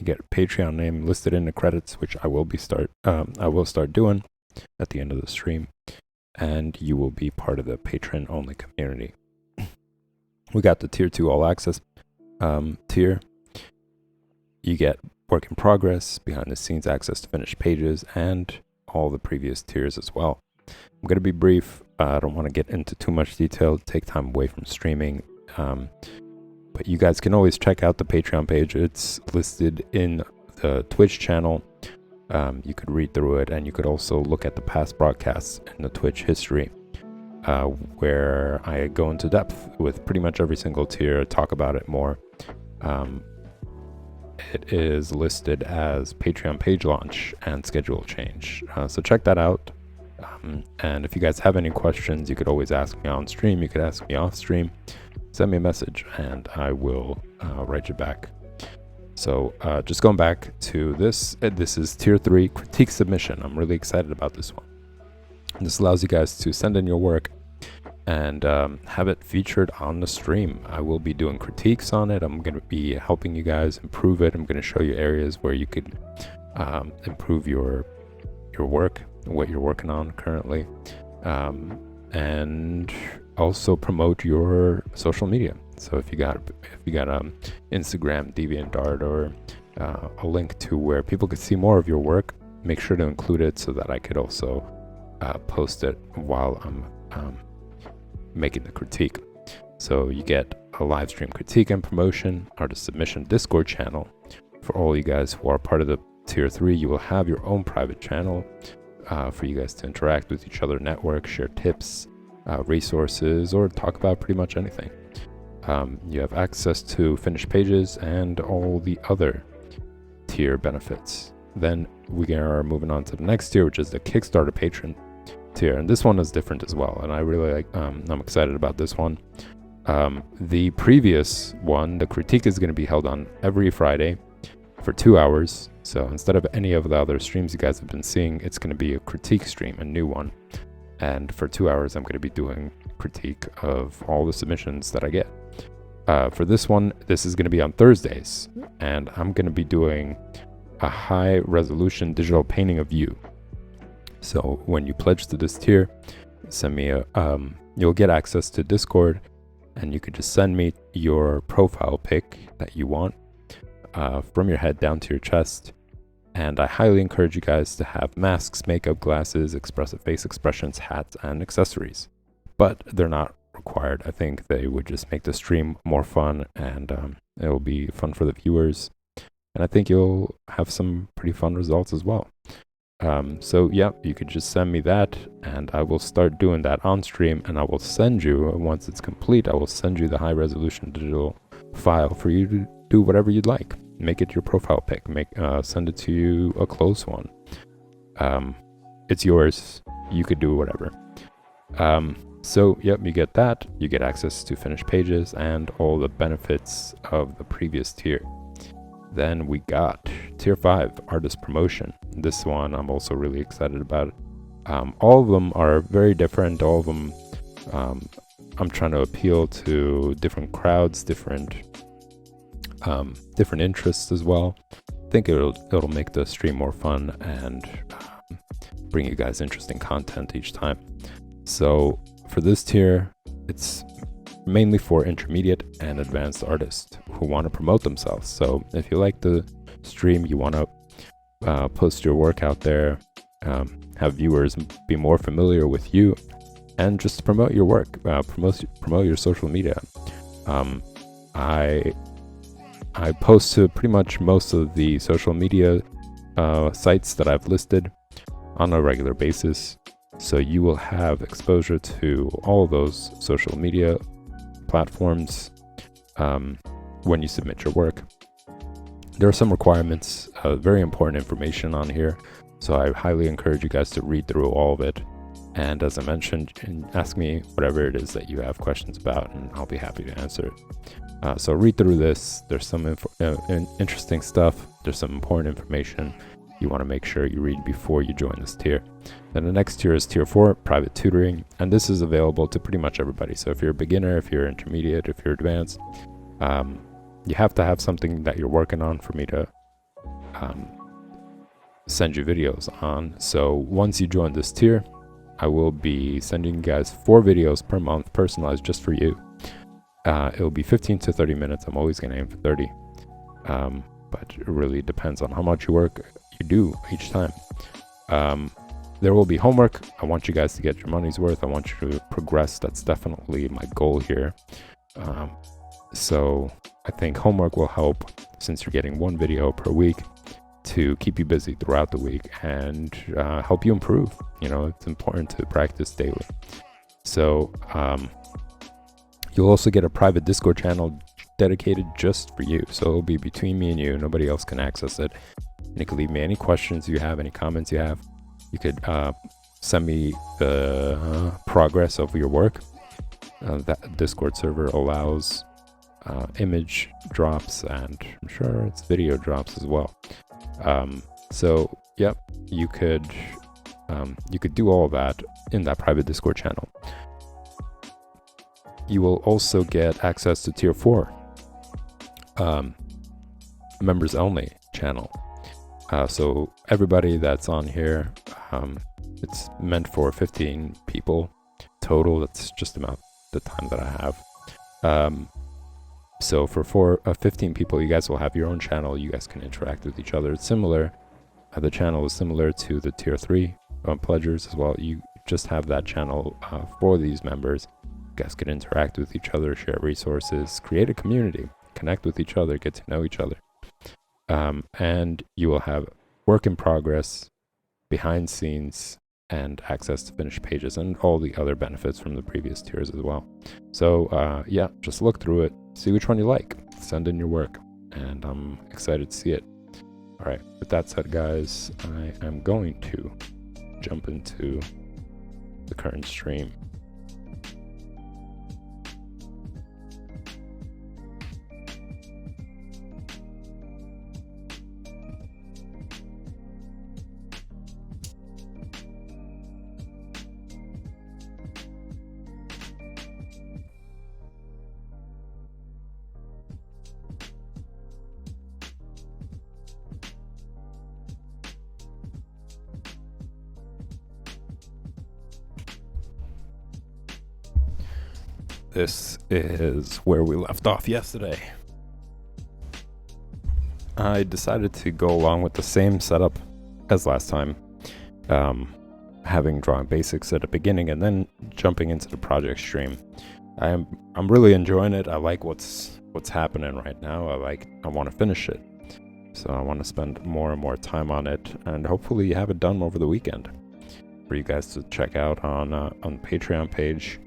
You get a Patreon name listed in the credits, which I will start doing at the end of the stream, and you will be part of the patron only community. We got the tier 2 all access tier. You get work in progress, behind the scenes access to finished pages, and all the previous tiers as well. I'm going to be brief. I don't want to get into too much detail, take time away from streaming. But you guys can always check out the Patreon page. It's listed in the Twitch channel. You could read through it, and you could also look at the past broadcasts in the Twitch history, where I go into depth with pretty much every single tier, talk about it more. It is listed as Patreon page launch and schedule change. So check that out. And if you guys have any questions, you could always ask me on stream. You could ask me off stream. Send me a message and I will write you back. So just going back to this, this is tier 3 critique submission. I'm really excited about this one. This allows you guys to send in your work and have it featured on the stream. I will be doing critiques on it. I'm going to be helping you guys improve it. I'm going to show you areas where you could improve your work, what you're working on currently, and also promote your social media. So if you got Instagram, DeviantArt, or a link to where people could see more of your work, make sure to include it so that I could also post it while I'm making the critique. So you get a live stream critique and promotion, artist submission Discord channel. For all you guys who are part of the tier 3, you will have your own private channel for you guys to interact with each other, network, share tips, resources, or talk about pretty much anything. You have access to finished pages and all the other tier benefits. Then we are moving on to the next tier, which is the Kickstarter patron tier, and this one is different as well, and I really like I'm excited about this one. The previous one, the critique, is going to be held on every Friday for 2 hours. So instead of any of the other streams you guys have been seeing, it's going to be a critique stream, a new one, and for 2 hours I'm going to be doing critique of all the submissions that I get. For this one, this is going to be on Thursdays, and I'm going to be doing a high resolution digital painting of you. So when you pledge to this tier, send me you'll get access to Discord, and you could just send me your profile pic that you want, from your head down to your chest. And I highly encourage you guys to have masks, makeup, glasses, expressive face expressions, hats, and accessories. But they're not required. I think they would just make the stream more fun, and it will be fun for the viewers. And I think you'll have some pretty fun results as well. So yeah, you could just send me that, and I will start doing that on stream, and I will send you, once it's complete, I will send you the high resolution digital file for you to do whatever you'd like. Make it your profile pic, send it to you a close one. It's yours. You could do whatever. So yep, you get that. You get access to finished pages and all the benefits of the previous tier. Then we got tier 5, artist promotion. This one I'm also really excited about. All of them are very different. All of them, I'm trying to appeal to different crowds, different interests as well. I think it'll make the stream more fun and bring you guys interesting content each time. So for this tier, it's mainly for intermediate and advanced artists who want to promote themselves. So if you like the stream, you want to post your work out there, have viewers be more familiar with you, and just promote your work, promote your social media. I post to pretty much most of the social media sites that I've listed on a regular basis, so you will have exposure to all of those social media platforms when you submit your work. There are some requirements, very important information on here, so I highly encourage you guys to read through all of it. And as I mentioned, ask me whatever it is that you have questions about, and I'll be happy to answer it. So read through this. There's some interesting stuff. There's some important information you want to make sure you read before you join this tier. Then the next tier is tier 4, private tutoring, and this is available to pretty much everybody. So if you're a beginner, if you're intermediate, if you're advanced, you have to have something that you're working on for me to send you videos on. So once you join this tier, I will be sending you guys 4 videos per month, personalized just for you. It'll be 15 to 30 minutes. I'm always going to aim for 30. But it really depends on how much work you do each time. There will be homework. I want you guys to get your money's worth. I want you to progress. That's definitely my goal here. So I think homework will help, since you're getting 1 video per week, to keep you busy throughout the week and help you improve. It's important to practice daily. So you'll also get a private Discord channel dedicated just for you. So it'll be between me and you. Nobody else can access it. And you can leave me any questions you have, any comments you have. You could send me the progress of your work. That Discord server allows image drops, and I'm sure it's video drops as well. So yep, you could do all of that in that private Discord channel. You will also get access to tier 4 members only channel. So everybody that's on here, it's meant for 15 people total. That's just about the time that I have. So for 15 people, you guys will have your own channel. You guys can interact with each other. It's similar. The channel is similar to the tier 3 pledgers as well. You just have that channel for these members. You guys can interact with each other, share resources, create a community, connect with each other, get to know each other. And you will have work in progress, behind scenes, and access to finished pages, and all the other benefits from the previous tiers as well. So yeah, just look through it, see which one you like, send in your work, and I'm excited to see it. All right, with that said, guys, I am going to jump into the current stream. This is where we left off yesterday. I decided to go along with the same setup as last time, having drawing basics at the beginning and then jumping into the project stream. I'm really enjoying it. I like what's happening right now. I want to finish it, so I want to spend more and more time on it, and hopefully have it done over the weekend for you guys to check out on the Patreon page.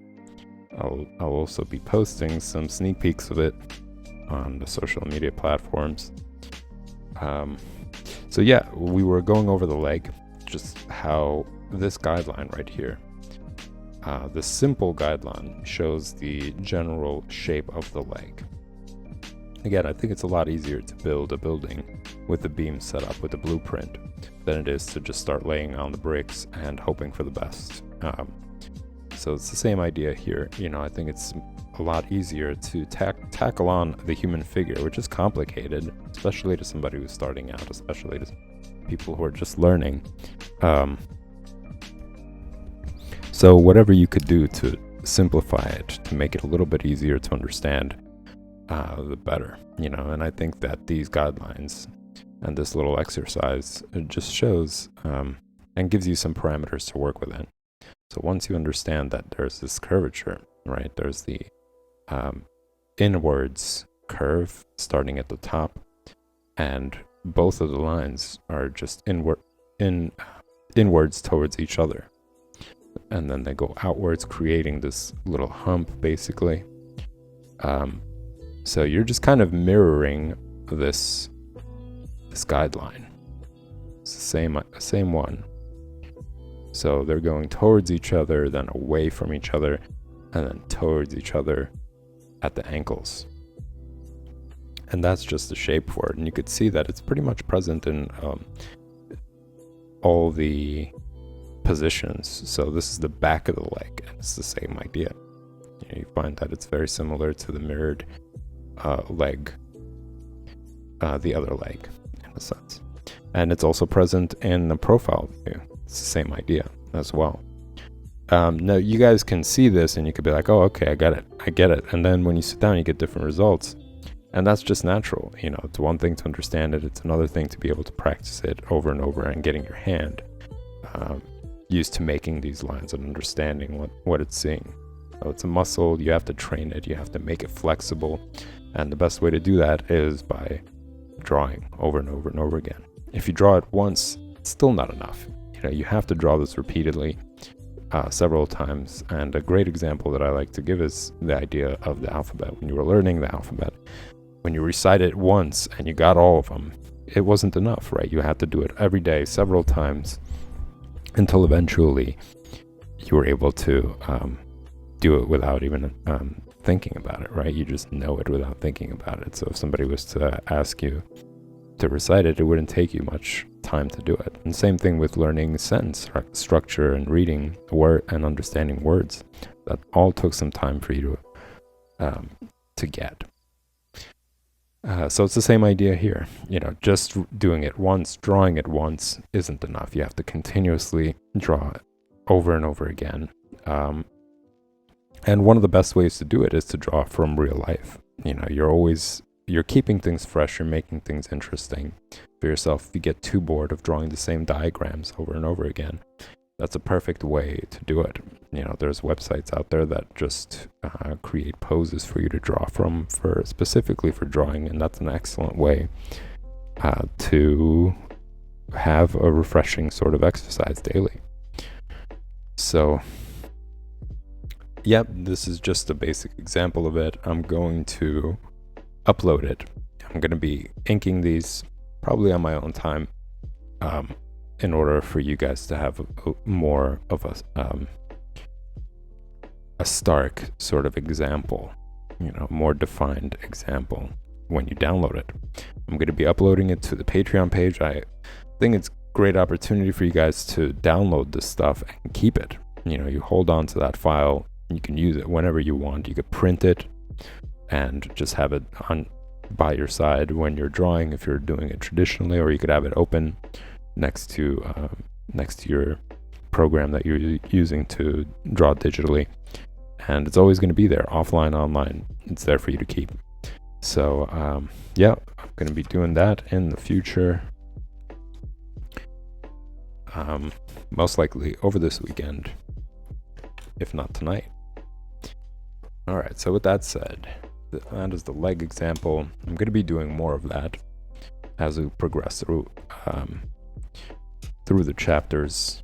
I'll also be posting some sneak peeks of it on the social media platforms. So yeah, we were going over the leg, just how this guideline right here, the simple guideline, shows the general shape of the leg. Again, I think it's a lot easier to build a building with the beam set up with a blueprint than it is to just start laying on the bricks and hoping for the best. So it's the same idea here. I think it's a lot easier to tackle on the human figure, which is complicated, especially to somebody who's starting out, especially to people who are just learning. So whatever you could do to simplify it, to make it a little bit easier to understand, the better. And I think that these guidelines and this little exercise, it just shows and gives you some parameters to work within. So once you understand that there's this curvature, right, there's the inwards curve starting at the top, and both of the lines are just inwards towards each other, and then they go outwards, creating this little hump basically. So you're just kind of mirroring this guideline. It's the same one. So they're going towards each other, then away from each other, and then towards each other at the ankles. And that's just the shape for it. And you could see that it's pretty much present in all the positions. So this is the back of the leg, and it's the same idea. You find that it's very similar to the mirrored leg, the other leg, in a sense. And it's also present in the profile view. It's the same idea as well. Now you guys can see this and you could be like, oh, okay, I get it. And then when you sit down, you get different results. And that's just natural. You know, it's one thing to understand it. It's another thing to be able to practice it over and over and getting your hand used to making these lines and understanding what it's seeing. So it's a muscle. You have to train it. You have to make it flexible. And the best way to do that is by drawing over and over and over again. If you draw it once, it's still not enough. You know, you have to draw this repeatedly, several times. And a great example that I like to give is the idea of the alphabet. When you were learning the alphabet, when you recite it once and you got all of them, it wasn't enough, right? You had to do it every day, several times, until eventually you were able to do it without even thinking about it, right? You just know it without thinking about it. So if somebody was to ask you to recite it, it wouldn't take you much time to do it. And same thing with learning sentence structure and reading word and understanding words. That all took some time for you to get. So it's the same idea here. You know, just doing it once, drawing it once isn't enough. You have to continuously draw it over and over again. And one of the best ways to do it is to draw from real life. You know, you're keeping things fresh, you're making things interesting for yourself. If you get too bored of drawing the same diagrams over and over again, that's a perfect way to do it. You know, there's websites out there that just create poses for you to draw from, specifically for drawing, and that's an excellent way to have a refreshing sort of exercise daily. So, yep, this is just a basic example of it. I'm going to upload it. I'm going to be inking these probably on my own time in order for you guys to have more of a stark sort of example, you know, more defined example when you download it. I'm going to be uploading it to the Patreon page. I think it's a great opportunity for you guys to download this stuff and keep it. You know, you hold on to that file. You can use it whenever you want. You could print it and just have it on by your side when you're drawing if you're doing it traditionally, or you could have it open next to your program that you're using to draw digitally, and it's always going to be there, offline, online. It's there for you to keep. So yeah, I'm going to be doing that in the future, most likely over this weekend, if not tonight. All right, so with that said, that is the leg example. I'm going to be doing more of that as we progress through the chapters.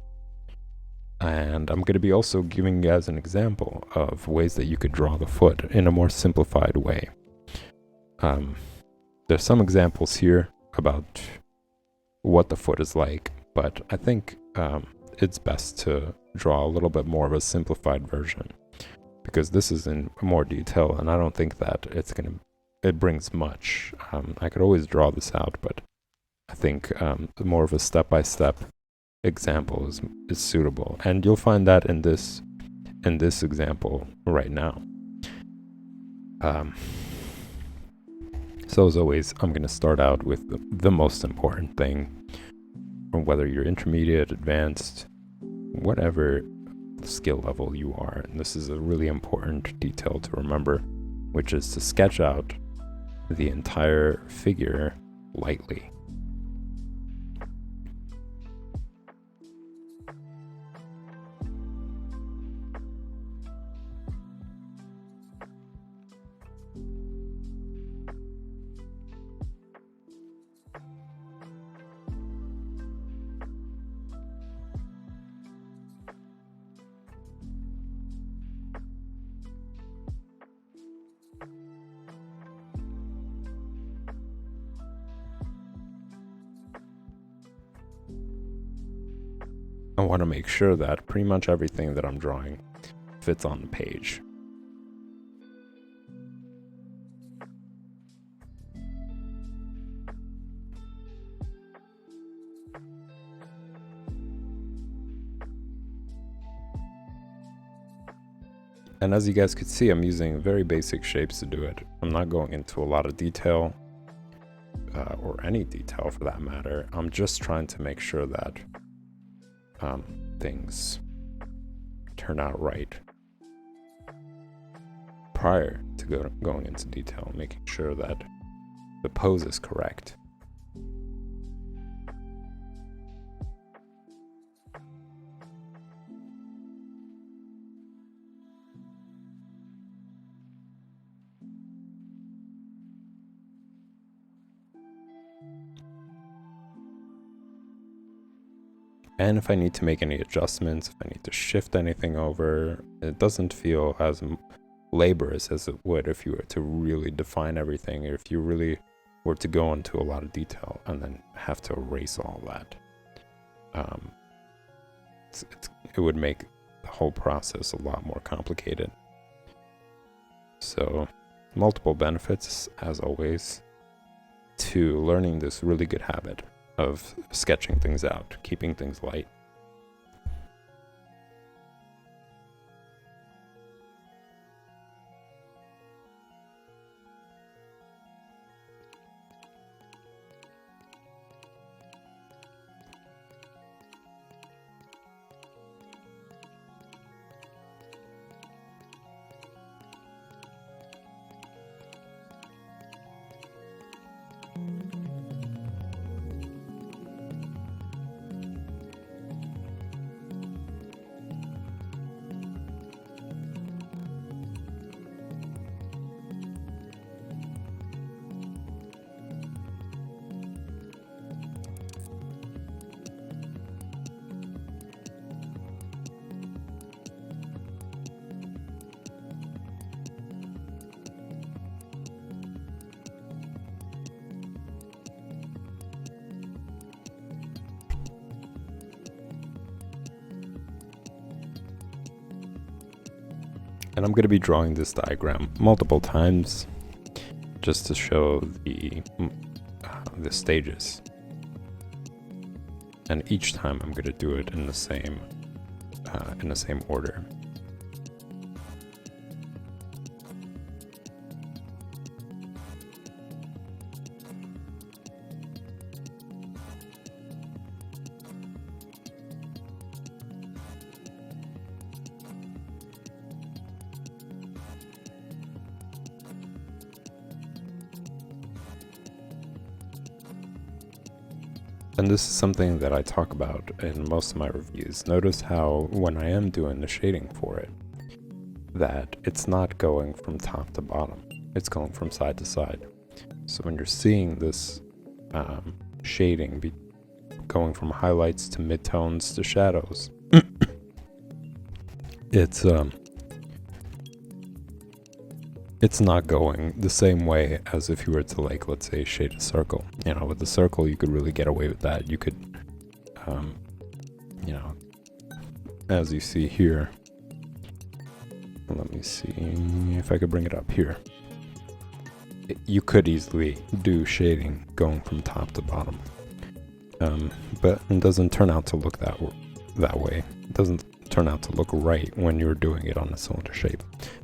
And I'm going to be also giving you guys an example of ways that you could draw the foot in a more simplified way. There's some examples here about what the foot is like, but I think it's best to draw a little bit more of a simplified version, because this is in more detail, and I don't think that it brings much. I could always draw this out, but I think more of a step-by-step example is suitable, and you'll find that in this example right now. So as always, I'm going to start out with the most important thing, from whether you're intermediate, advanced, whatever skill level you are. And this is a really important detail to remember, which is to sketch out the entire figure lightly. I want to make sure that pretty much everything that I'm drawing fits on the page. And as you guys could see, I'm using very basic shapes to do it. I'm not going into a lot of detail. or any detail for that matter. I'm just trying to make sure that things turn out right prior to going into detail, making sure that the pose is correct. And if I need to make any adjustments, if I need to shift anything over, it doesn't feel as laborious as it would if you were to really define everything, or if you really were to go into a lot of detail and then have to erase all that. It would make the whole process a lot more complicated. So, multiple benefits, as always, to learning this really good habit of sketching things out, keeping things light. And I'm going to be drawing this diagram multiple times just to show the stages. And each time I'm going to do it in the same order. And this is something that I talk about in most of my reviews. Notice how when I am doing the shading for it, that it's not going from top to bottom. It's going from side to side. So when you're seeing this shading going from highlights to midtones to shadows, it's not going the same way as if you were to, like, let's say, shade a circle. You know, with the circle, you could really get away with that. You could, as you see here, let me see if I could bring it up here. You could easily do shading going from top to bottom. But it doesn't turn out to look that way. It doesn't turn out to look right when you're doing it on a cylinder shape.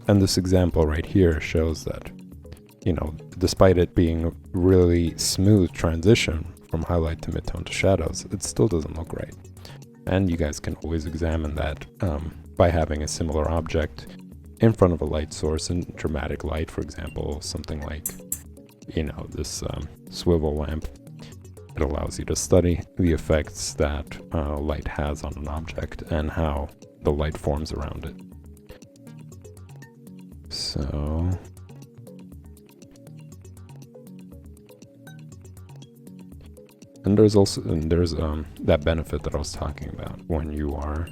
And this example right here shows that, despite it being a really smooth transition from highlight to midtone to shadows, it still doesn't look right. And you guys can always examine that by having a similar object in front of a light source in dramatic light, for example, something like, this swivel lamp. It allows you to study the effects that light has on an object and how the light forms around it. So, and there's that benefit that I was talking about when you're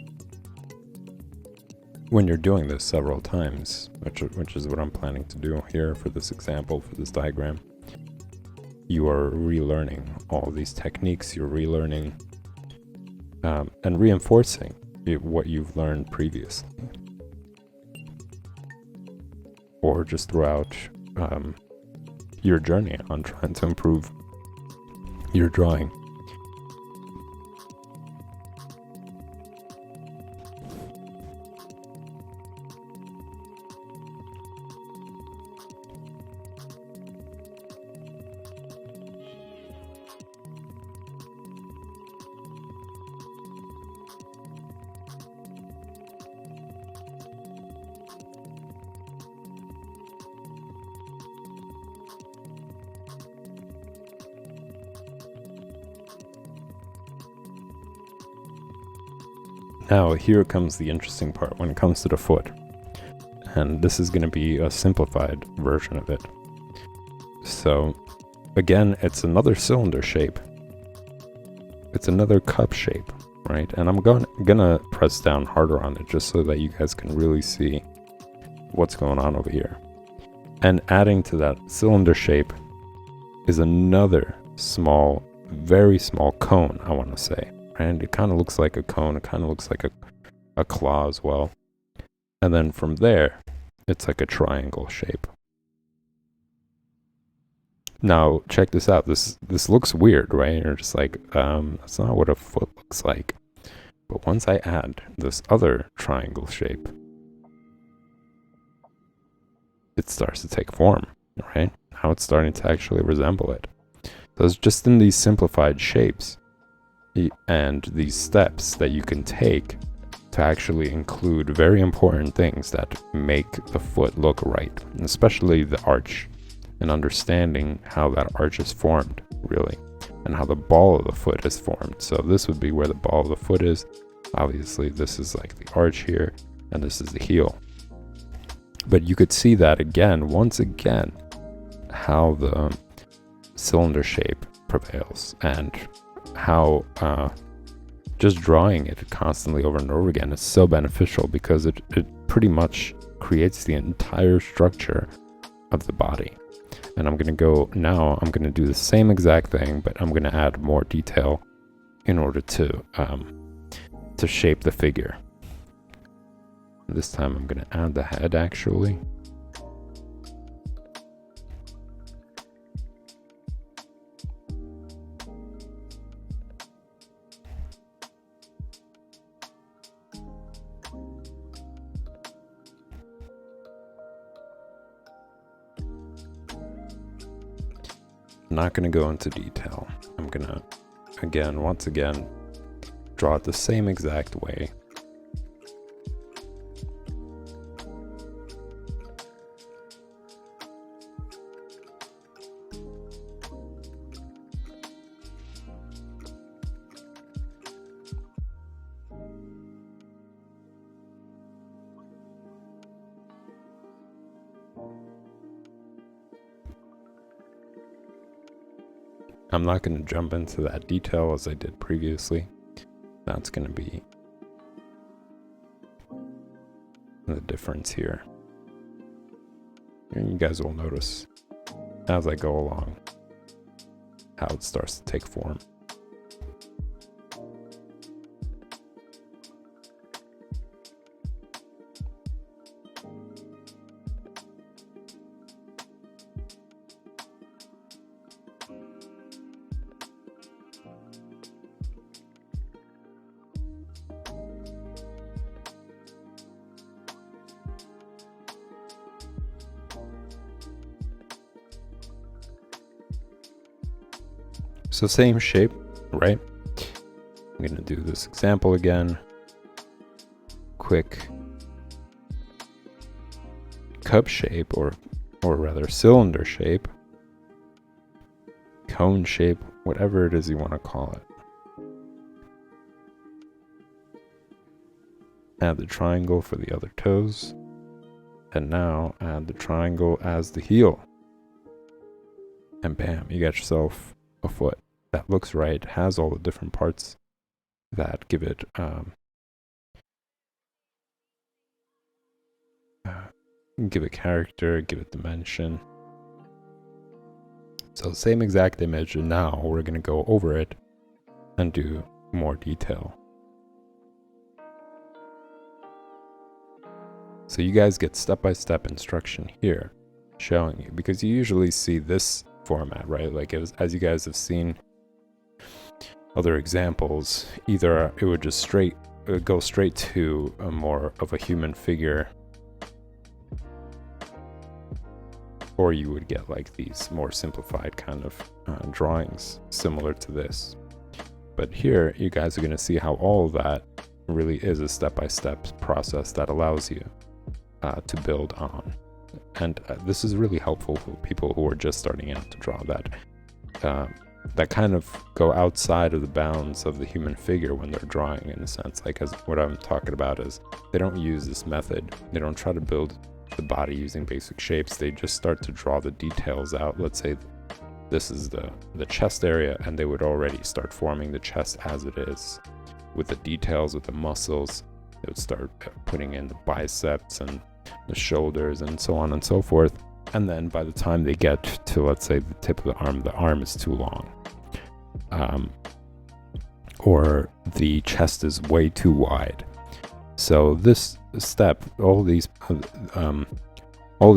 doing this several times, which is what I'm planning to do here for this example, for this diagram. You are relearning all these techniques. You're relearning and reinforcing what you've learned previously, or just throughout your journey on trying to improve your drawing. Now, here comes the interesting part when it comes to the foot. And this is going to be a simplified version of it. So, again, it's another cylinder shape. It's another cup shape, right? And I'm gonna press down harder on it just so that you guys can really see what's going on over here. And adding to that cylinder shape is another small, very small cone, I want to say. And it kind of looks like a cone. It kind of looks like a claw as well. And then from there, it's like a triangle shape. Now, check this out. This looks weird, right? You're just like, that's not what a foot looks like. But once I add this other triangle shape, it starts to take form, right? Now it's starting to actually resemble it. So it's just in these simplified shapes and these steps that you can take to actually include very important things that make the foot look right, and especially the arch, and understanding how that arch is formed, really, and how the ball of the foot is formed. So this would be where the ball of the foot is. Obviously, this is like the arch here, and this is the heel. But you could see that again, once again, how the cylinder shape prevails, and how just drawing it constantly over and over again is so beneficial, because it pretty much creates the entire structure of the body. And I'm going to do the same exact thing, but I'm going to add more detail in order to shape the figure. This time I'm going to add the head, actually. I'm not going to go into detail. I'm going to, once again, draw it the same exact way. I'm not going to jump into that detail as I did previously. That's going to be the difference here. And you guys will notice as I go along how it starts to take form. So same shape, right? I'm going to do this example again. Quick cup shape, or rather cylinder shape, cone shape, whatever it is you want to call it. Add the triangle for the other toes. And now add the triangle as the heel. And bam, you got yourself a foot that looks right, has all the different parts that give it give it character, give it dimension. So same exact image, and now we're going to go over it and do more detail. So you guys get step-by-step instruction here showing you, because you usually see this format, right? Like as you guys have seen other examples, either it would just go straight to a more of a human figure, or you would get like these more simplified kind of drawings similar to this. But here you guys are going to see how all of that really is a step-by-step process that allows you to build on. And this is really helpful for people who are just starting out to draw, that that kind of go outside of the bounds of the human figure when they're drawing, in a sense. Like, as what I'm talking about is they don't use this method. They don't try to build the body using basic shapes. They just start to draw the details out. Let's say this is the chest area, and they would already start forming the chest as it is with the details, with the muscles. They would start putting in the biceps and the shoulders and so on and so forth. And then by the time they get to, let's say, the tip of the arm is too long. Or the chest is way too wide. So this step, all these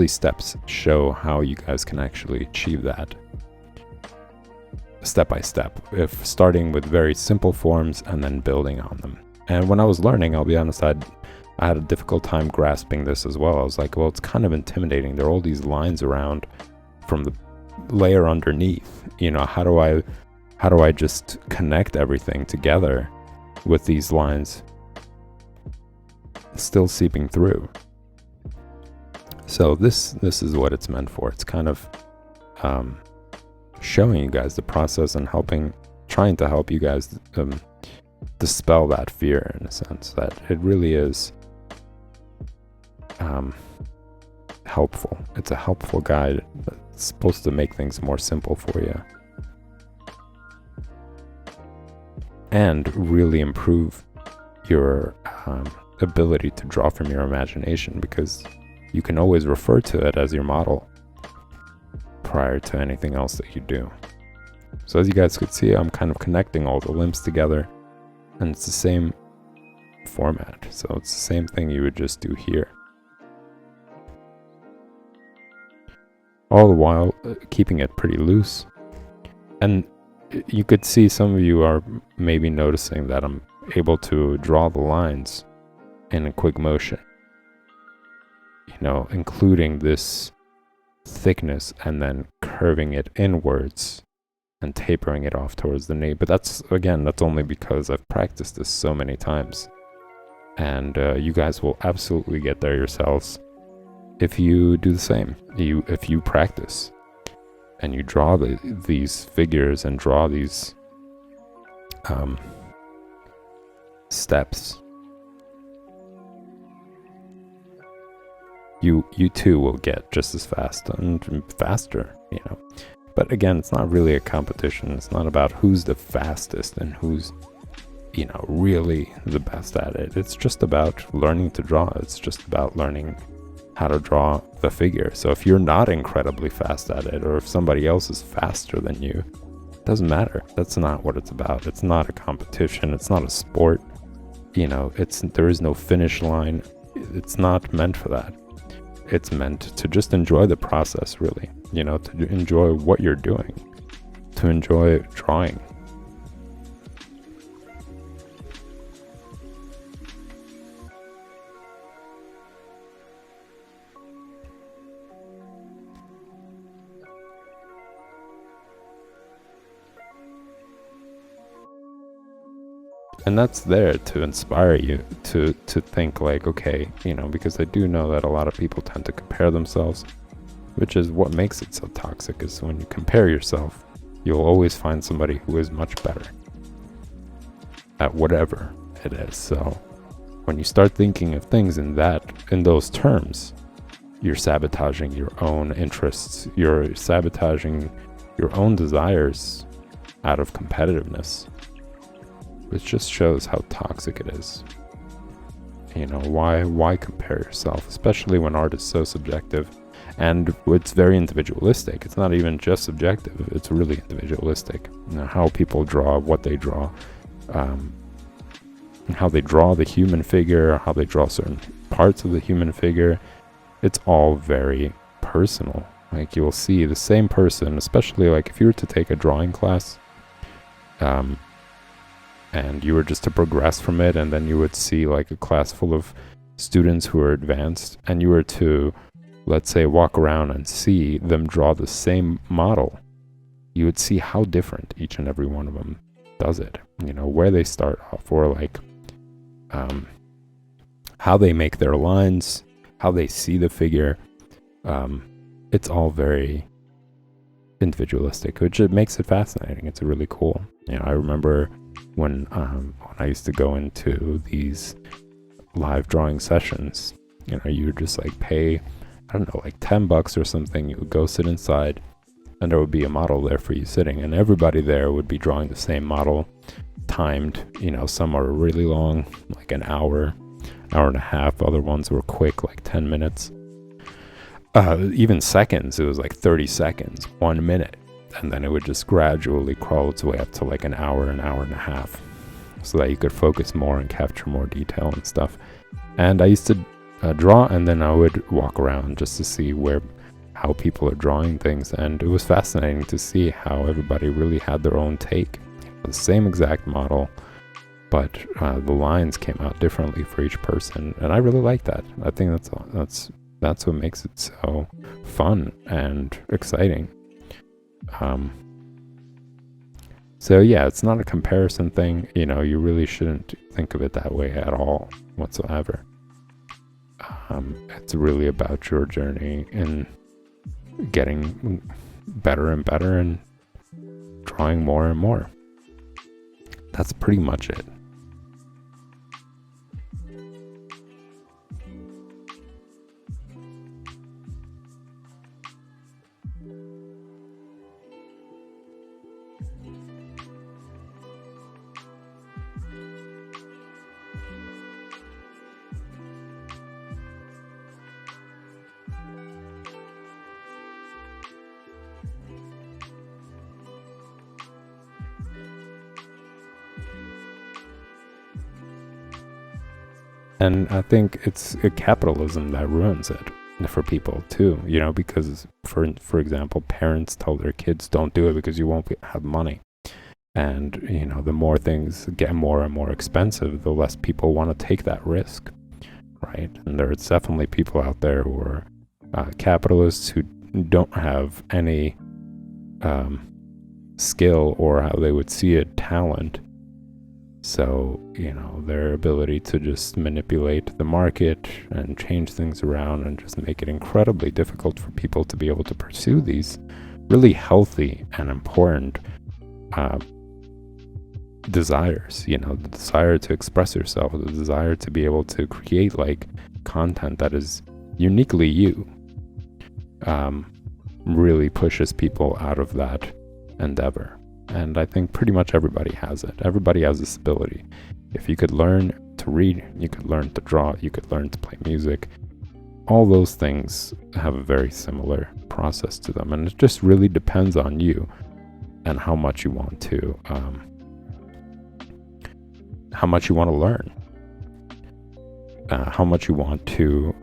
steps show how you guys can actually achieve that step by step, if starting with very simple forms and then building on them. And when I was learning, I'll be honest, I had a difficult time grasping this as well. I was like, well, it's kind of intimidating. There are all these lines around from the layer underneath. You know, how do I just connect everything together with these lines still seeping through? So this is what it's meant for. It's kind of showing you guys the process and trying to help you guys dispel that fear, in a sense, that it really is helpful. It's a helpful guide that's supposed to make things more simple for you and really improve your ability to draw from your imagination, because you can always refer to it as your model prior to anything else that you do. So as you guys could see, I'm kind of connecting all the limbs together, and it's the same format. So it's the same thing you would just do here. All the while keeping it pretty loose. And you could see some of you are maybe noticing that I'm able to draw the lines in a quick motion. You know, including this thickness and then curving it inwards and tapering it off towards the knee. But that's only because I've practiced this so many times. And you guys will absolutely get there yourselves if you do the same. If you practice and you draw these figures and draw these steps, you too will get just as fast and faster, you know. But again, it's not really a competition. It's not about who's the fastest and who's, you know, really the best at it. It's just about learning to draw. It's just about learning how to draw the figure. So if you're not incredibly fast at it, or if somebody else is faster than you, it doesn't matter. That's not what it's about. It's not a competition. It's not a sport. You know, there is no finish line. It's not meant for that. It's meant to just enjoy the process, really. You know, to enjoy what you're doing, to enjoy drawing. And that's there to inspire you to think like, okay, you know, because I do know that a lot of people tend to compare themselves, which is what makes it so toxic, is when you compare yourself, you'll always find somebody who is much better at whatever it is. So when you start thinking of things in those terms, you're sabotaging your own interests, you're sabotaging your own desires out of competitiveness, which just shows how toxic it is. You know, why compare yourself, especially when art is so subjective and it's very individualistic. It's not even just subjective, it's really individualistic. You know, how people draw, what they draw, how they draw the human figure, how they draw certain parts of the human figure. It's all very personal. Like, you'll see the same person, especially like if you were to take a drawing class, and you were just to progress from it, and then you would see like a class full of students who are advanced, and you were to, let's say, walk around and see them draw the same model, you would see how different each and every one of them does it. You know, where they start off, or like how they make their lines, how they see the figure. It's all very individualistic, which it makes it fascinating. It's really cool. I remember when I used to go into these live drawing sessions, you would just like pay, I don't know, like $10 or something. You would go sit inside, and there would be a model there for you sitting, and everybody there would be drawing the same model, timed. Some are really long, like an hour and a half. Other ones were quick, like 10 minutes. Even seconds, it was like 30 seconds, 1 minute. And then it would just gradually crawl its way up to like an hour and a half, so that you could focus more and capture more detail and stuff. And I used to draw, and then I would walk around just to see how people are drawing things. And it was fascinating to see how everybody really had their own take. The same exact model, but the lines came out differently for each person. And I really like that. I think that's what makes it so fun and exciting. So yeah, it's not a comparison thing. You really shouldn't think of it that way at all whatsoever. It's really about your journey in getting better and better and drawing more and more. That's pretty much it. And I think it's capitalism that ruins it for people too, because for example, parents tell their kids, don't do it because you won't have money. And, the more things get more and more expensive, the less people want to take that risk, right? And there's definitely people out there who are capitalists who don't have any skill, or how they would see it, talent. So, their ability to just manipulate the market and change things around and just make it incredibly difficult for people to be able to pursue these really healthy and important desires, the desire to express yourself, the desire to be able to create like content that is uniquely you, really pushes people out of that endeavor. And I think pretty much everybody has it. Everybody has this ability. If you could learn to read, you could learn to draw, you could learn to play music. All those things have a very similar process to them. And it just really depends on you and how much you want to learn. How much you want to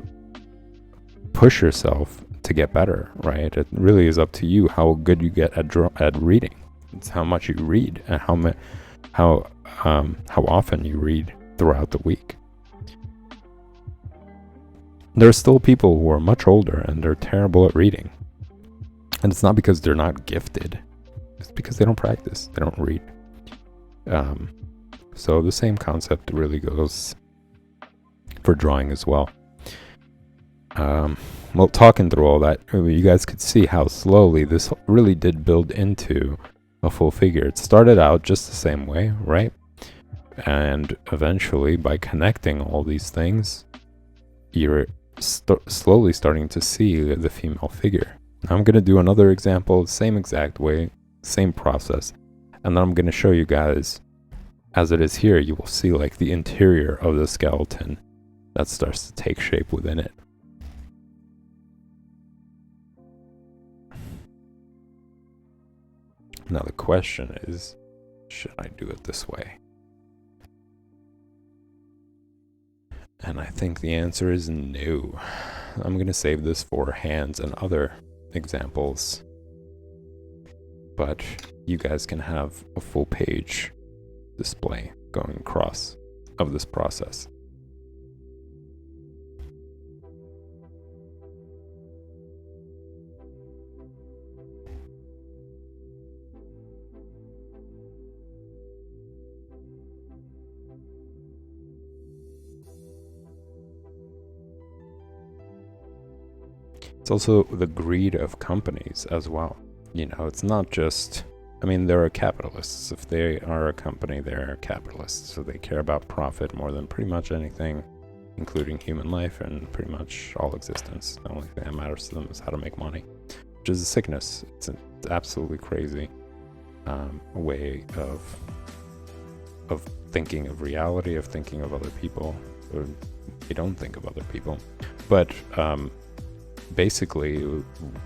push yourself to get better, right? It really is up to you how good you get at reading. It's how much you read and how often you read throughout the week. There are still people who are much older and they're terrible at reading. And it's not because they're not gifted. It's because they don't practice. They don't read. So the same concept really goes for drawing as well. Well, talking through all that, you guys could see how slowly this really did build into a full figure. It started out just the same way, right? And eventually, by connecting all these things, you're slowly starting to see the female figure. Now I'm going to do another example, same exact way, same process. And then I'm going to show you guys, as it is here, you will see like the interior of the skeleton that starts to take shape within it. Now the question is, should I do it this way? And I think the answer is no. I'm going to save this for hands and other examples. But you guys can have a full page display going across of this process. It's also the greed of companies as well. It's not just, I mean, there are capitalists. If they are a company, they're capitalists. So they care about profit more than pretty much anything, including human life and pretty much all existence. The only thing that matters to them is how to make money, which is a sickness. It's an absolutely crazy way of thinking of reality, of thinking of other people. Or they don't think of other people. But basically,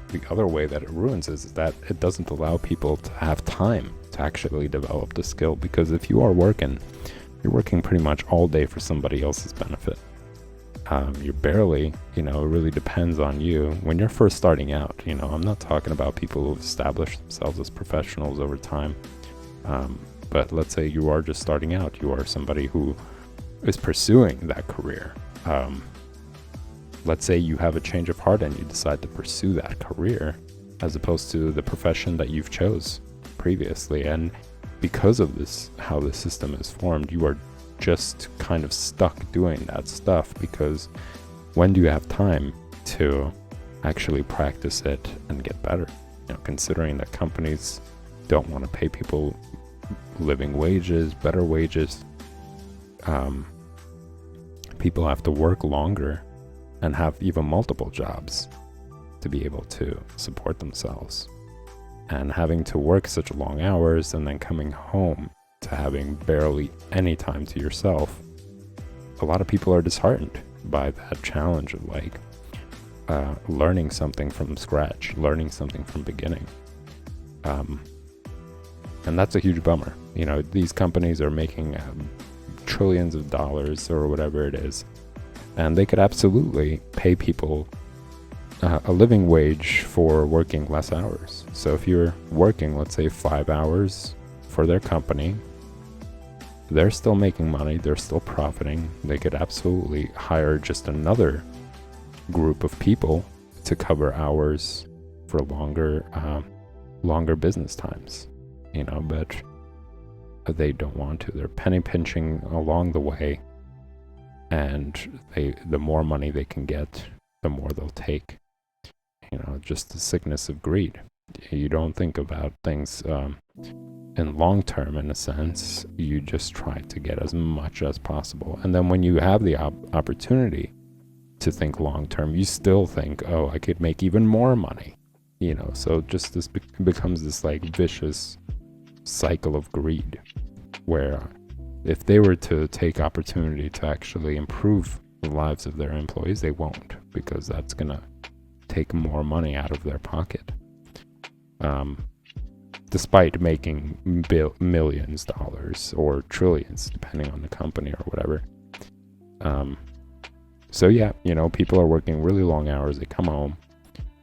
the other way that it ruins is that it doesn't allow people to have time to actually develop the skill. Because if you are working, you're working pretty much all day for somebody else's benefit. You're barely, it really depends on you. When you're first starting out, I'm not talking about people who've established themselves as professionals over time. But let's say you are just starting out. You are somebody who is pursuing that career. Let's say you have a change of heart and you decide to pursue that career as opposed to the profession that you've chose previously. And because of this, how the system is formed, you are just kind of stuck doing that stuff, because when do you have time to actually practice it and get better? Considering that companies don't want to pay people living wages, better wages, people have to work longer and have even multiple jobs to be able to support themselves. And having to work such long hours and then coming home to having barely any time to yourself, a lot of people are disheartened by that challenge of learning something from scratch, learning something from beginning. And that's a huge bummer. These companies are making trillions of dollars or whatever it is, and they could absolutely pay people a living wage for working less hours. So if you're working, let's say 5 hours for their company, they're still making money, they're still profiting. They could absolutely hire just another group of people to cover hours for longer business times, but they don't want to. They're penny pinching along the way, and the more money they can get, the more they'll take. Just the sickness of greed. You don't think about things in long term, in a sense. You just try to get as much as possible, and then when you have the opportunity to think long term, you still think, oh, I could make even more money. So just this becomes this vicious cycle of greed, where if they were to take opportunity to actually improve the lives of their employees, they won't, because that's gonna take more money out of their pocket, despite making millions of dollars or trillions, depending on the company or whatever. So yeah, people are working really long hours, they come home,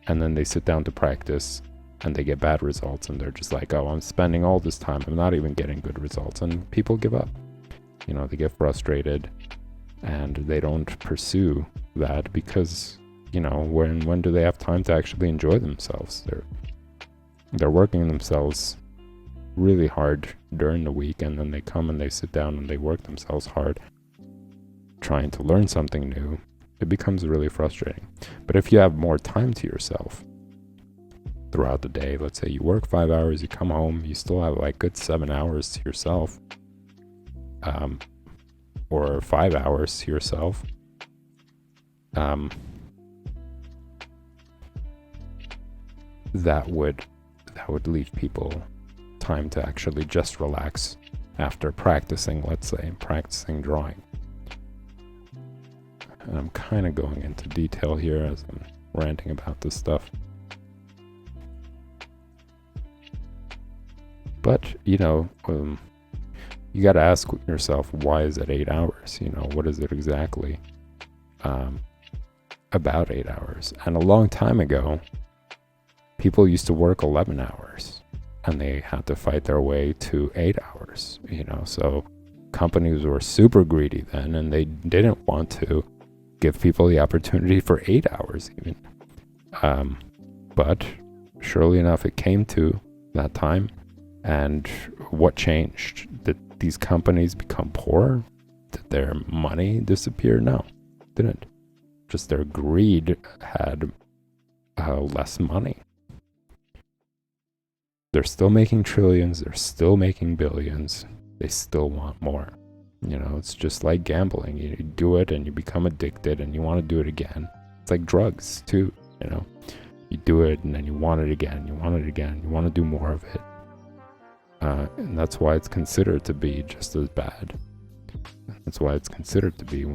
and then they sit down to practice, and they get bad results, and they're just like, oh, I'm spending all this time, I'm not even getting good results, and people give up. They get frustrated, and they don't pursue that, because when do they have time to actually enjoy themselves? They're working themselves really hard during the week, and then they come and they sit down and they work themselves hard trying to learn something new. It becomes really frustrating. But if you have more time to yourself throughout the day, let's say you work 5 hours, you come home, you still have good 7 hours to yourself, or 5 hours to yourself, that would leave people time to actually just relax after practicing, let's say, practicing drawing. And I'm kind of going into detail here as I'm ranting about this stuff. But, you got to ask yourself, why is it 8 hours? What is it exactly about 8 hours? And a long time ago, people used to work 11 hours, and they had to fight their way to 8 hours, So companies were super greedy then, and they didn't want to give people the opportunity for 8 hours even. But surely enough, it came to that time. And what changed? Did these companies become poor? Did their money disappear? No, didn't. Just their greed had less money. They're still making trillions, they're still making billions, they still want more. You know, it's just like gambling. You do it and you become addicted and you want to do it again. It's like drugs too, you know. You do it and then you want it again, you want it again, you want to do more of it. And that's why it's considered to be just as bad. That's why it's considered to be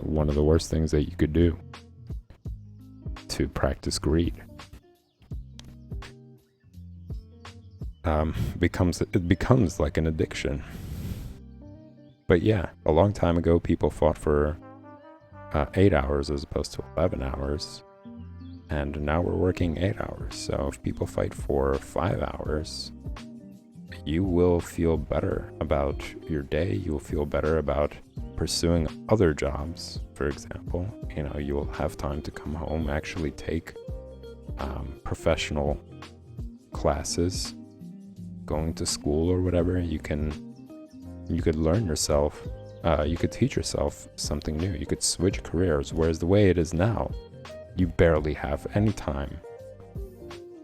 one of the worst things that you could do, to practice greed. It becomes like an addiction. But yeah, a long time ago, people fought for 8 hours as opposed to 11 hours. And now we're working 8 hours. So if people fight for 5 hours, you will feel better about your day. You'll feel better about pursuing other jobs, for example. You know, you'll have time to come home, actually take professional classes, going to school or whatever. You could learn yourself, you could teach yourself something new. You could switch careers, whereas the way it is now, you barely have any time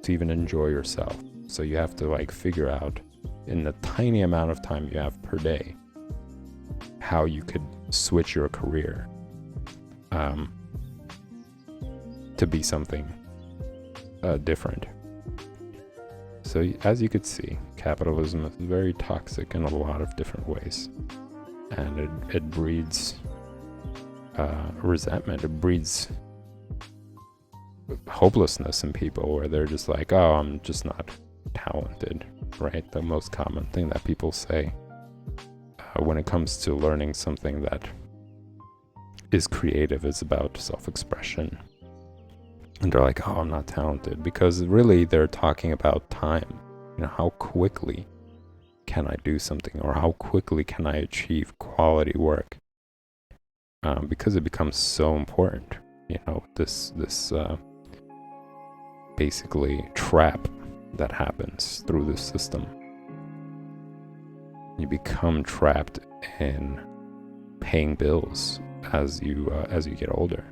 to even enjoy yourself. So you have to like figure out, in the tiny amount of time you have per day, how you could switch your career to be something different. So as you could see, capitalism is very toxic in a lot of different ways. And it breeds resentment. It breeds hopelessness in people, where they're just like, oh, I'm just not talented, right? The most common thing that people say when it comes to learning something that is creative, is about self-expression. And they're like, oh, I'm not talented, because really they're talking about time. You know, how quickly can I do something, or how quickly can I achieve quality work? Because it becomes so important, you know, this basically trap that happens through this system. You become trapped in paying bills as you get older.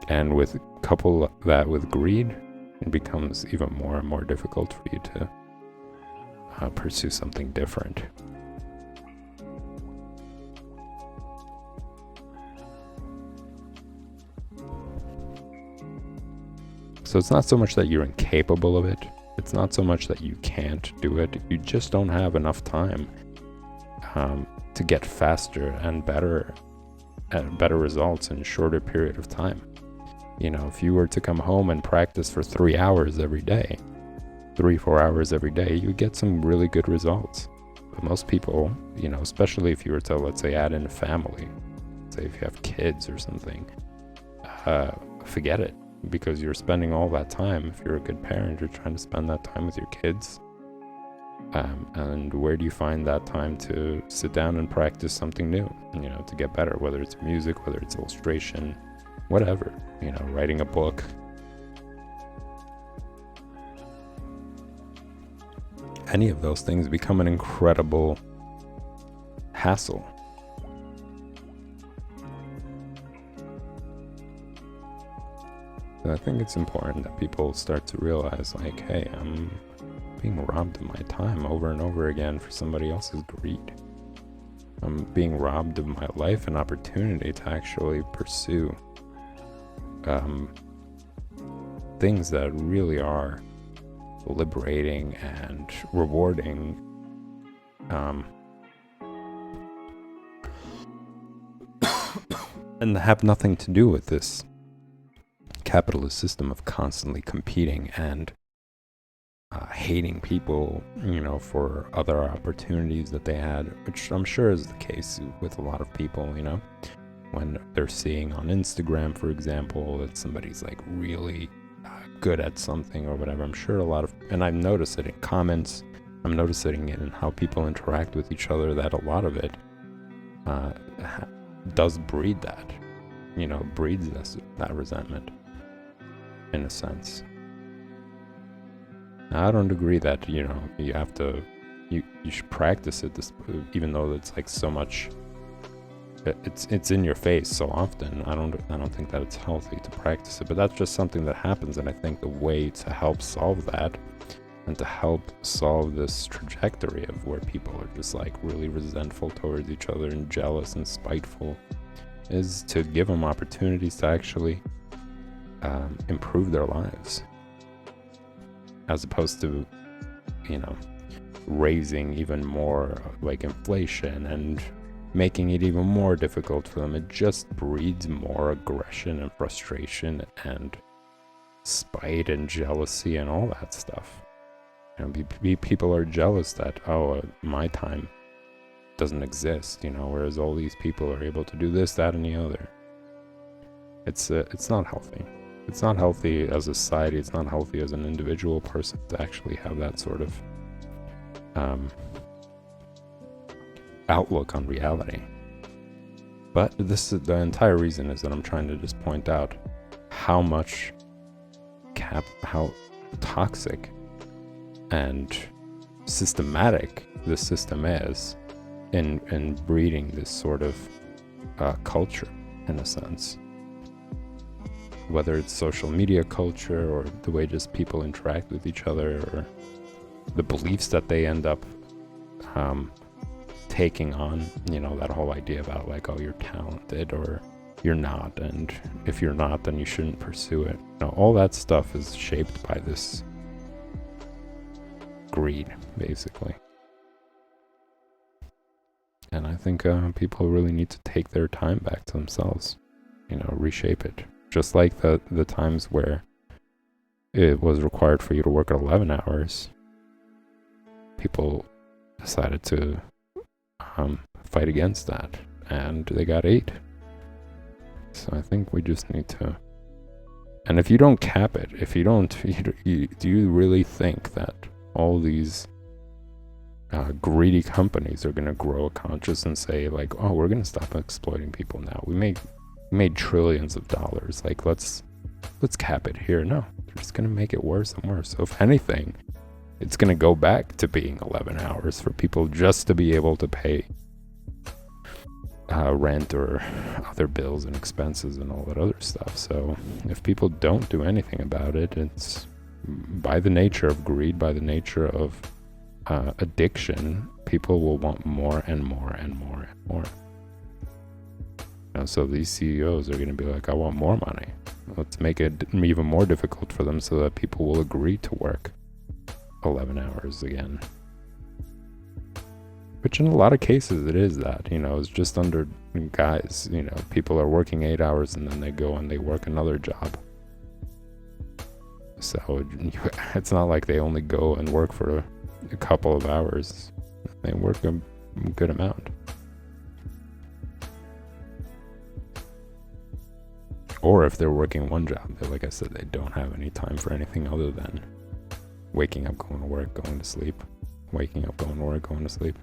And couple that with greed, it becomes even more and more difficult for you to pursue something different. So it's not so much that you're incapable of it. It's not so much that you can't do it. You just don't have enough time to get faster and better results in a shorter period of time. You know, if you were to come home and practice for 3 hours every day, 3-4 hours every day, you get some really good results. But most people, you know, especially if you were to, let's say, add in a family, say if you have kids or something, forget it, because you're spending all that time. If you're a good parent, you're trying to spend that time with your kids. And where do you find that time to sit down and practice something new, you know, to get better, whether it's music, whether it's illustration, whatever, you know, writing a book. Any of those things become an incredible hassle. So I think it's important that people start to realize, like, hey, I'm being robbed of my time over and over again for somebody else's greed. I'm being robbed of my life and opportunity to actually pursue things that really are liberating and rewarding. And have nothing to do with this capitalist system of constantly competing and hating people, you know, for other opportunities that they had, which I'm sure is the case with a lot of people, you know, when they're seeing on Instagram, for example, that somebody's like really good at something or whatever. I'm sure and I've noticed it in comments, I'm noticing it in how people interact with each other, that a lot of it does breed that, you know, breeds that resentment in a sense. Now, I don't agree that, you know, you have to, you should practice it, even though it's like so much it's in your face so often. I don't think that it's healthy to practice it, but that's just something that happens. And I think the way to help solve that, and to help solve this trajectory of where people are just like really resentful towards each other and jealous and spiteful, is to give them opportunities to actually improve their lives, as opposed to, you know, raising even more like inflation and making it even more difficult for them. It just breeds more aggression and frustration and spite and jealousy and all that stuff. You know, people are jealous that, my time doesn't exist, you know, whereas all these people are able to do this, that, and the other. It's not healthy. It's not healthy as a society. It's not healthy as an individual person to actually have that sort of outlook on reality. But this is the entire reason, is that I'm trying to just point out how toxic and systematic this system is in breeding this sort of culture, in a sense. Whether it's social media culture, or the way just people interact with each other, or the beliefs that they end up taking on, you know, that whole idea about like, oh, you're talented or you're not, and if you're not, then you shouldn't pursue it. You know, all that stuff is shaped by this greed, basically. And I think people really need to take their time back to themselves, you know, reshape it. Just like the times where it was required for you to work 11 hours, people decided to fight against that, and they got 8. So I think we just need to, and if you don't cap it, if you don't, do you really think that all these greedy companies are going to grow a conscience and say like, oh, we're going to stop exploiting people now, we made trillions of dollars, like let's cap it here? No, they're just going to make it worse and worse. So if anything, it's going to go back to being 11 hours for people just to be able to pay rent or other bills and expenses and all that other stuff. So if people don't do anything about it, it's by the nature of greed, by the nature of addiction, people will want more and more and more and more. You know, so these CEOs are going to be like, I want more money. Let's make it even more difficult for them so that people will agree to work 11 hours again. Which in a lot of cases it is that, you know, it's just under guys, you know, people are working 8 hours and then they go and they work another job. So it's not like they only go and work for a couple of hours. They work a good amount. Or if they're working one job, like I said, they don't have any time for anything other than waking up, going to work, going to sleep, waking up, going to work, going to sleep.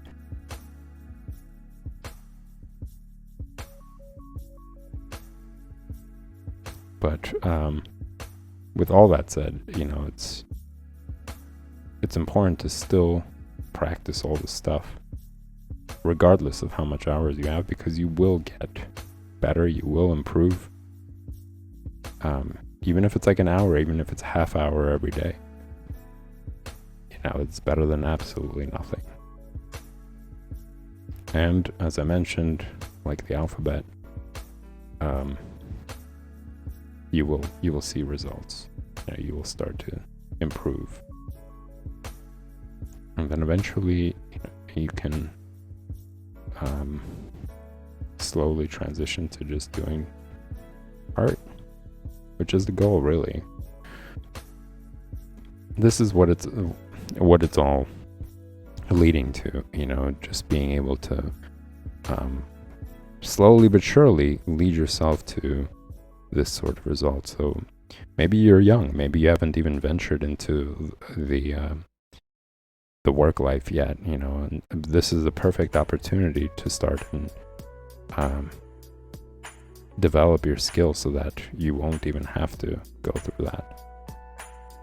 But with all that said, you know, it's important to still practice all this stuff, regardless of how much hours you have, because you will get better, you will improve. Even if it's like an hour, even if it's a half hour every day, you know, it's better than absolutely nothing. And as I mentioned, like the alphabet, you will see results. You know, you will start to improve, and then eventually, you can slowly transition to just doing art, which is the goal, really. This is what it's all leading to, you know, just being able to slowly but surely lead yourself to this sort of result. So maybe you're young, maybe you haven't even ventured into the work life yet, you know, and this is the perfect opportunity to start and develop your skills so that you won't even have to go through that.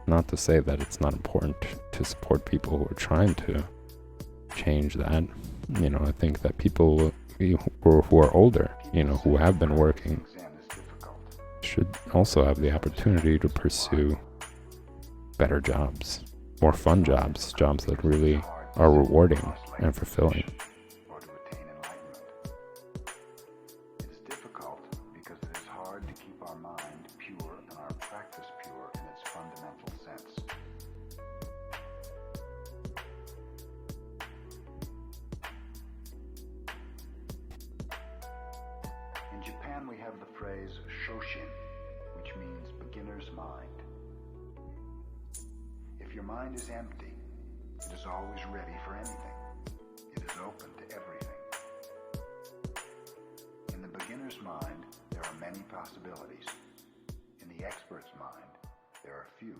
Not to say that it's not important to support people who are trying to change that. You know, I think that people who are older, who have been working, should also have the opportunity to pursue better jobs, more fun jobs that really are rewarding and fulfilling. In Japan, we have the phrase shoshin, which means beginner's mind. If your mind is empty, it is always ready for anything. It is open to everything. In the beginner's mind, there are many possibilities. In the expert's mind, there are few.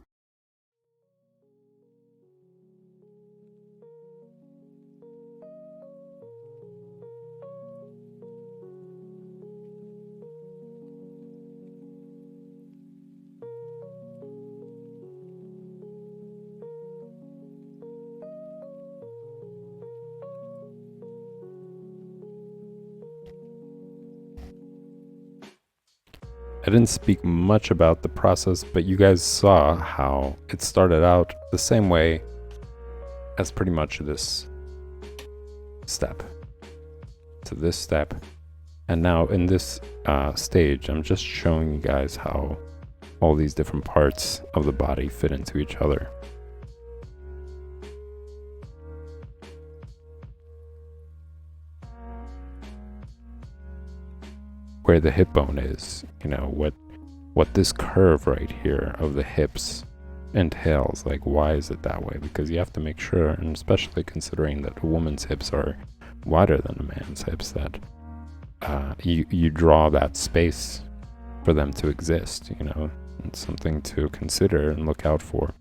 I didn't speak much about the process, but you guys saw how it started out the same way as pretty much this step to this step. And now in this stage, I'm just showing you guys how all these different parts of the body fit into each other. Where the hip bone is, what this curve right here of the hips entails, like why is it that way? Because you have to make sure, and especially considering that a woman's hips are wider than a man's hips, that you draw that space for them to exist. It's something to consider and look out for.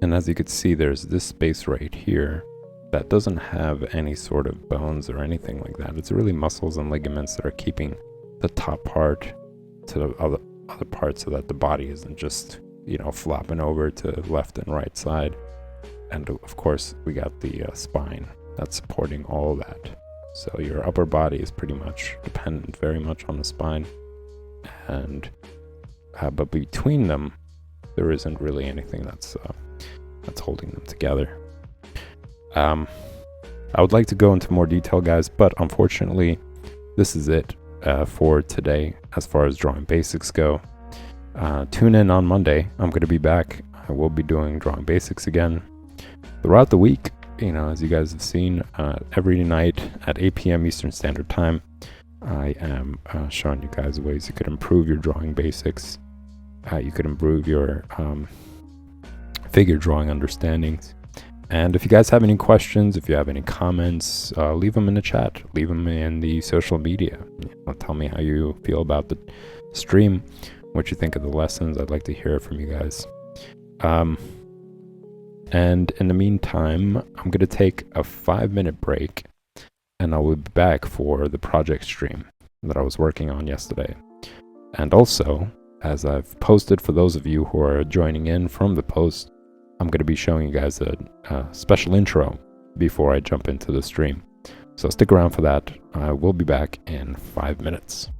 And as you can see, there's this space right here that doesn't have any sort of bones or anything like that. It's really muscles and ligaments that are keeping the top part to the other part, so that the body isn't just, flopping over to left and right side. And of course, we got the spine that's supporting all that. So your upper body is pretty much dependent very much on the spine. And but between them, there isn't really anything that's holding them together. I would like to go into more detail, guys, but unfortunately, this is it for today as far as drawing basics go. Tune in on Monday. I'm going to be back. I will be doing drawing basics again throughout the week. As you guys have seen, every night at 8 p.m. Eastern Standard Time, I am showing you guys ways you could improve your drawing basics. You could improve your figure drawing understandings. And if you guys have any questions, if you have any comments, leave them in the chat, leave them in the social media. Tell me how you feel about the stream, what you think of the lessons. I'd like to hear from you guys. And in the meantime, I'm going to take a 5-minute break, and I will be back for the project stream that I was working on yesterday. And also, as I've posted for those of you who are joining in from the post, I'm going to be showing you guys a special intro before I jump into the stream. So stick around for that. I will be back in 5 minutes.